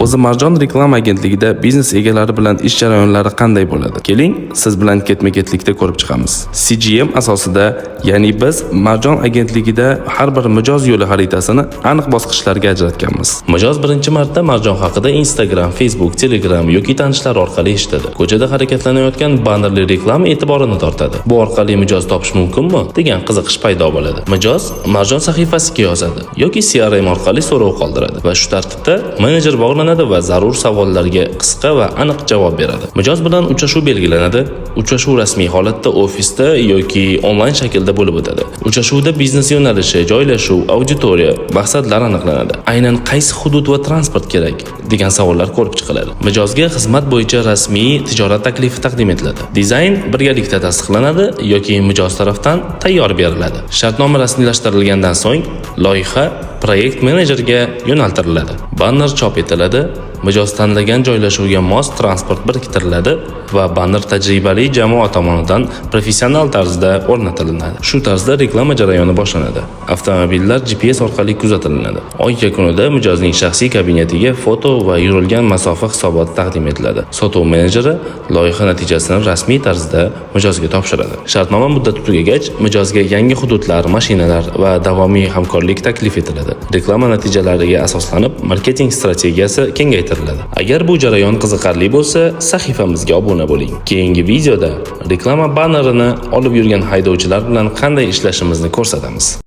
O'zi Marjon reklama agentligida biznes egalari bilan ish jarayonlari qanday bo'ladi? Keling, siz bilan ketma-ketlikda ko'rib chiqamiz. CGM asosida, ya'ni biz Marjon agentligida har bir mijoz yo'li xaritasini aniq bosqichlarga ajratganmiz. Mijoz birinchi marta Marjon haqida Instagram, Facebook, Telegram yoki tanishlar orqali eshitadi. Ko'chada harakatlanayotgan bannerli reklama e'tiborini tortadi. Bu orqali mijoz topish mumkinmi degan qiziqish paydo bo'ladi. Mijoz Marjon sahifasiga yozadi yoki CRM orqali so'rov qoldiradi va shu tartibda menejer bog'lanadi va zarur savollarga qisqa va aniq javob beradi. Mijoz bilan uchrashuv belgilanadi. Uchrashuv rasmiy holatda ofisda yoki onlayn shaklda bo'lib o'tadi. Uchrashuvda biznes yo'nalishi, joylashuv, auditoriya, maqsadlar aniqlanadi. Aynan qaysi hudud va transport kerak degan savollar ko'rib chiqiladi. Mijozga xizmat bo'yicha rasmiy tijorat taklifi taqdim etiladi. Dizayn birgalikda tasdiqlanadi yoki mijoz tarafdan tayyor beriladi. Shartnoma rasmiylashtirilgandan so'ng loyiha proyekt menejerga yo'naltiriladi. Banner chop etiladi, mijoz tanlagan joylashuvga mos transport biriktiriladi va banner tajribali jamoa tomonidan professional tarzda o'rnatiladi. Shu tarzda reklama jarayoni boshlanadi. Avtomobillar GPS orqali kuzatilinadi. Oy yakunida mijozning shaxsiy kabinetiga foto va yurilgan masofa hisoboti taqdim etiladi. Sotuv menejeri loyiha natijasini rasmiy tarzda mijozga topshiradi. Shartnoma muddati tugagach, mijozga yangi hududlar, mashinalar va davomiy hamkorlik taklif etiladi. Reklama natijalariga asoslanib marketing strategiyasi kengaytiriladi. Agar bu jarayon qiziqarli bo'lsa, sahifamizga obuna bo'ling. Keyingi videoda reklama bannerini olib yurgan haydovchilar bilan qanday ishlashimizni ko'rsatamiz.